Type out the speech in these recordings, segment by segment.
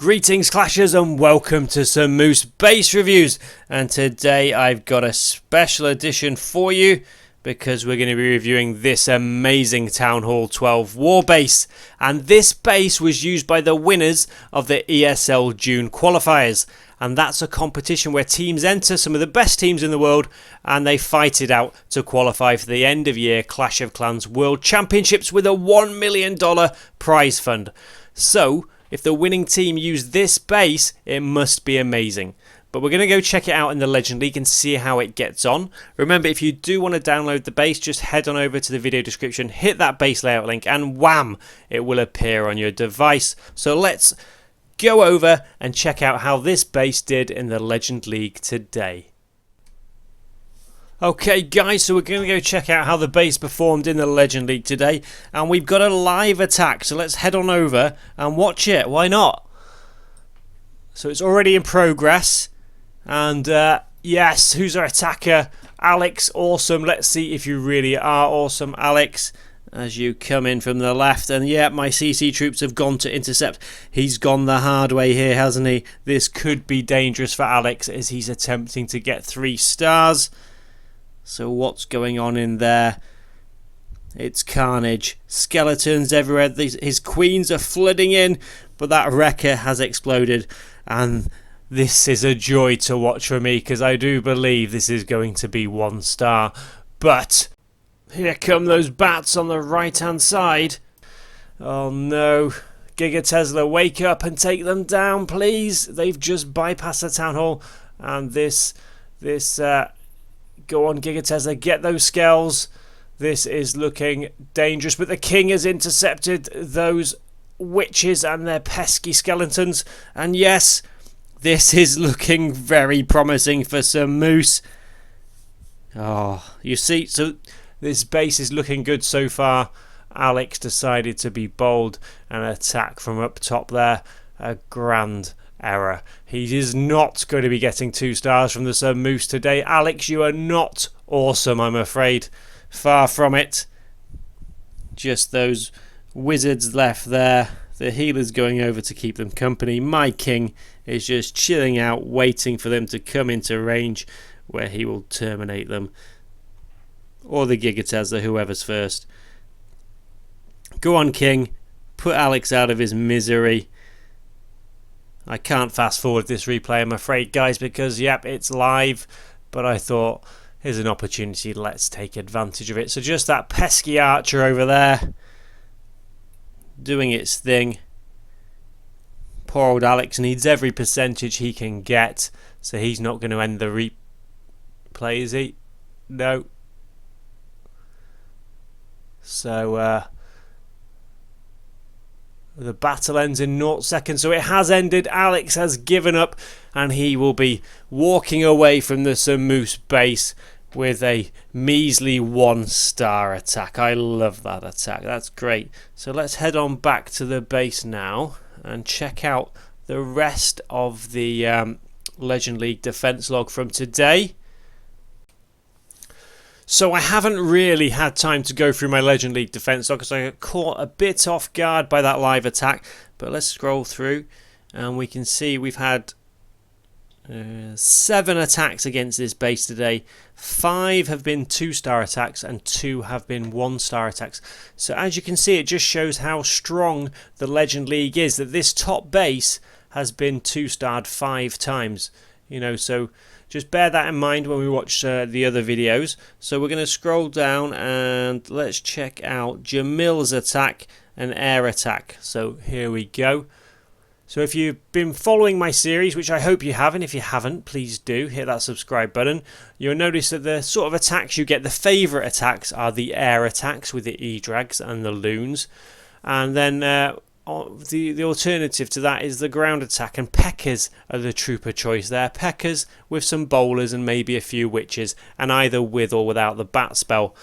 Greetings Clashers and welcome to some Moose base reviews, and today I've got a special edition for you because we're going to be reviewing this amazing Town Hall 12 war base, and this base was used by the winners of the ESL June qualifiers, and that's a competition where teams enter, some of the best teams in the world, and they fight it out to qualify for the end of year Clash of Clans World Championships with a $1 million prize fund. So if the winning team used this base, it must be amazing. But we're going to go check it out in the Legend League and see how it gets on. Remember, if you do want to download the base, just head on over to the video description, hit that base layout link, and wham, it will appear on your device. So let's go over and check out how this base did in the Legend League today. Okay guys, so we're going to go check out how the base performed in the Legend League today, and we've got a live attack, so let's head on over and watch it. Why not? So it's already in progress, and yes, who's our attacker? Alex, awesome. Let's see if you really are awesome, Alex, as you come in from the left. And yeah, my CC troops have gone to intercept. He's gone the hard way here, hasn't he? This could be dangerous for Alex as he's attempting to get 3 stars. So what's going on in there? It's carnage. Skeletons everywhere. His queens are flooding in, but that wrecker has exploded. And this is a joy to watch for me because I do believe this is going to be 1 star. But here come those bats on the right hand side. Oh no. Giga Tesla, wake up and take them down, please. They've just bypassed the town hall. And this go on, Giga Tesla, get those skells. This is looking dangerous, but the king has intercepted those witches and their pesky skeletons. And yes, this is looking very promising for some moose. Oh, you see, so this base is looking good so far. Alex decided to be bold and attack from up top there. A grand error. He is not going to be getting 2 stars from the Sun Moose today. Alex, you are not awesome, I'm afraid. Far from it. Just those wizards left there. The healer's going over to keep them company. My king is just chilling out, waiting for them to come into range where he will terminate them. Or the Giga Tesla, whoever's first. Go on, king. Put Alex out of his misery. I can't fast forward this replay, I'm afraid, guys, because yep, it's live, but I thought here's an opportunity, let's take advantage of it. So just that pesky archer over there doing its thing. Poor old Alex needs every percentage he can get, so he's not going to end the replay, is he? No. So the battle ends in 0 seconds, so it has ended. Alex has given up, and he will be walking away from the Sun Moose base with a measly 1 star attack. I love that attack, that's great. So let's head on back to the base now and check out the rest of the Legend League defense log from today. So I haven't really had time to go through my Legend League defense log because I got caught a bit off guard by that live attack. But let's scroll through and we can see we've had 7 attacks against this base today. 5 have been 2-star attacks and 2 have been 1-star attacks. So as you can see, it just shows how strong the Legend League is, that this top base has been 2-starred 5 times. You know, so just bear that in mind when we watch the other videos. So we're going to scroll down and let's check out Jamil's attack and air attack. So here we go. So if you've been following my series, which I hope you have, and if you haven't, please do hit that subscribe button. You'll notice that the sort of attacks you get, the favourite attacks are the air attacks with the E-Drags and the Loons. And then the alternative to that is the ground attack, and P.E.K.K.A.s are the trooper choice there. P.E.K.K.A.s with some bowlers and maybe a few witches, and either with or without the bat spell.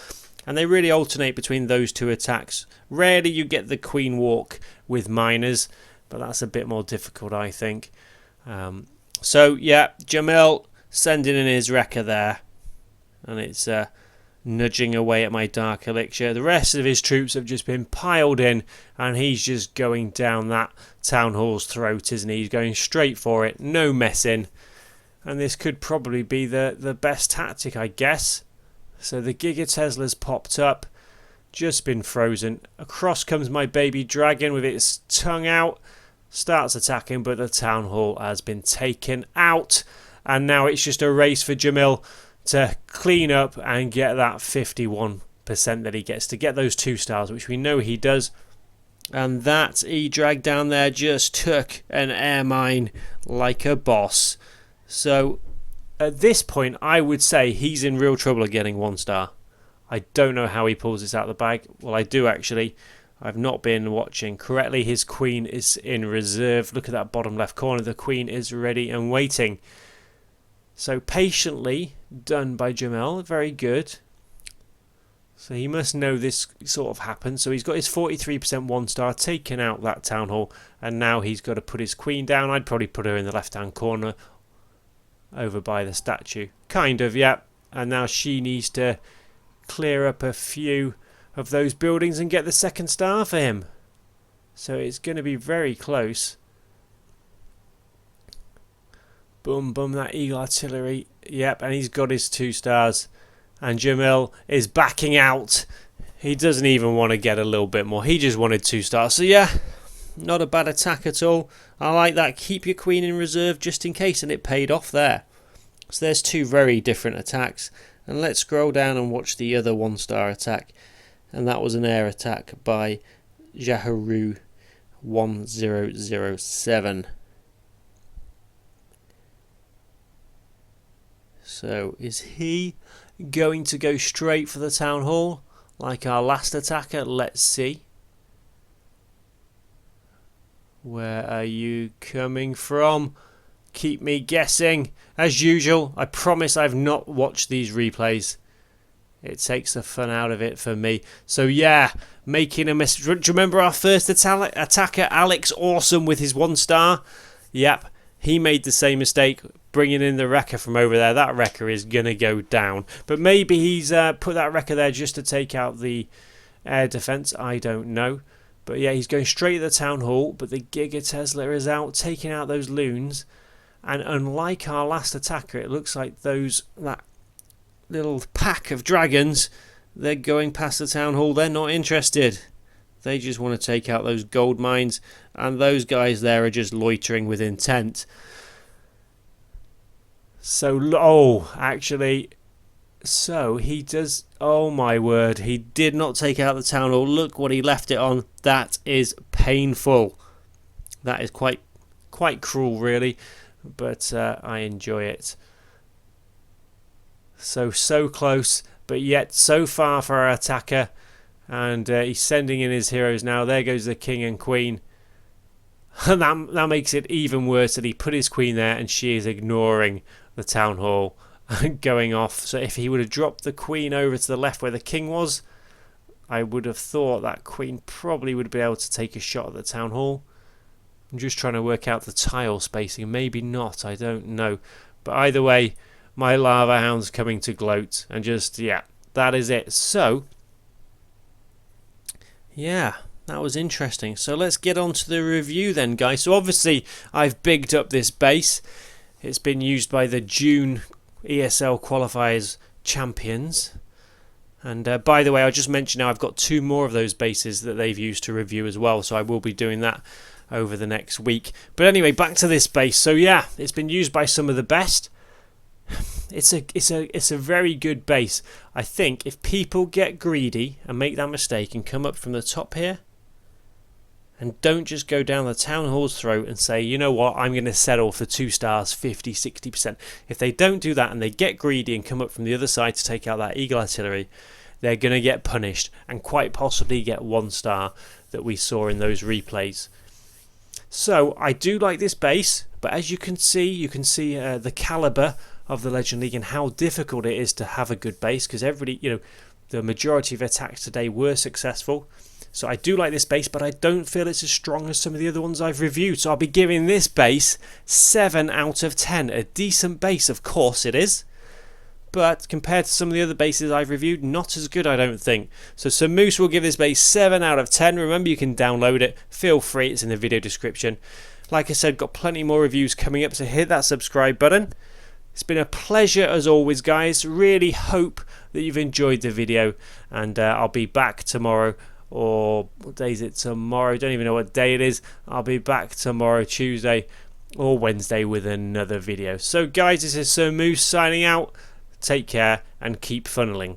And they really alternate between those 2 attacks. Rarely you get the Queen Walk with miners, but that's a bit more difficult, I think. So yeah, Jamil sending in his wrecker there, and it's nudging away at my Dark Elixir. The rest of his troops have just been piled in, and he's just going down that Town Hall's throat, isn't he? He's going straight for it, no messing. And this could probably be the best tactic, I guess. So the Giga Tesla's popped up, just been frozen. Across comes my baby dragon with its tongue out, starts attacking, but the Town Hall has been taken out. And now it's just a race for Jamil to clean up and get that 51% that he gets, to get those 2 stars, which we know he does. And that E-Drag down there just took an air mine like a boss. So at this point, I would say he's in real trouble of getting 1 star. I don't know how he pulls this out of the bag. Well, I do actually. I've not been watching correctly. His queen is in reserve. Look at that bottom left corner. The queen is ready and waiting. So patiently done by Jamel. Very good. So he must know this sort of happens. So he's got his 43% 1 star, taken out that Town Hall. And now he's got to put his queen down. I'd probably put her in the left-hand corner over by the statue. Kind of, yeah. And now she needs to clear up a few of those buildings and get the 2nd star for him. So it's going to be very close. Boom, boom, that Eagle Artillery. Yep, and he's got his 2 stars. And Jamil is backing out. He doesn't even want to get a little bit more. He just wanted 2 stars. So yeah, not a bad attack at all. I like that. Keep your queen in reserve just in case. And it paid off there. So there's 2 very different attacks. And let's scroll down and watch the other 1 star attack. And that was an air attack by Jaharu 1007. So is he going to go straight for the Town Hall like our last attacker? Let's see. Where are you coming from? Keep me guessing. As usual, I promise I've not watched these replays. It takes the fun out of it for me. So yeah, making a mistake. Do you remember our first attacker, Alex Awesome, with his 1 star? Yep, he made the same mistake, bringing in the wrecker from over there. That wrecker is going to go down. But maybe he's put that wrecker there just to take out the air defense. I don't know. But yeah, he's going straight at the Town Hall. But the Giga Tesla is out, taking out those loons. And unlike our last attacker, it looks like that little pack of dragons, they're going past the Town Hall. They're not interested. They just want to take out those gold mines. And those guys there are just loitering with intent. So, so he does, oh my word, he did not take out the Town Hall. Look what he left it on. That is painful. That is quite cruel, really, but I enjoy it. So close, but yet so far for our attacker. And he's sending in his heroes now. There goes the king and queen. And that makes it even worse that he put his queen there and she is ignoring the Town Hall and going off. So if he would have dropped the queen over to the left where the king was, I would have thought that queen probably would be able to take a shot at the Town Hall. I'm just trying to work out the tile spacing. Maybe not, I don't know. But either way, my lava hound's coming to gloat. And just, yeah, that is it. So, yeah, that was interesting. So let's get on to the review then, guys. So obviously, I've bigged up this base. It's been used by the June ESL qualifiers champions. And by the way, I'll just mention now I've got 2 more of those bases that they've used to review as well. So I will be doing that over the next week. But anyway, back to this base. So yeah, it's been used by some of the best. It's a very good base. I think if people get greedy and make that mistake and come up from the top here and don't just go down the Town Hall's throat and say, you know what, I'm going to settle for 2 stars, 50, 60%. If they don't do that and they get greedy and come up from the other side to take out that Eagle Artillery, they're going to get punished and quite possibly get 1 star that we saw in those replays. So I do like this base, but as you can see the caliber of the Legend League and how difficult it is to have a good base, because the majority of attacks today were successful. So I do like this base, but I don't feel it's as strong as some of the other ones I've reviewed. So I'll be giving this base 7 out of 10. A decent base, of course it is. but compared to some of the other bases I've reviewed, not as good, I don't think. So Sir Moose will give this base 7 out of 10. Remember, you can download it. Feel free, it's in the video description. Like I said, got plenty more reviews coming up, so hit that subscribe button. It's been a pleasure as always, guys. Really hope that you've enjoyed the video, and I'll be back tomorrow. Or what day is it tomorrow? Don't even know what day it is. I'll be back tomorrow, Tuesday or Wednesday, with another video. So guys, this is Sir Moose signing out. Take care and keep funneling.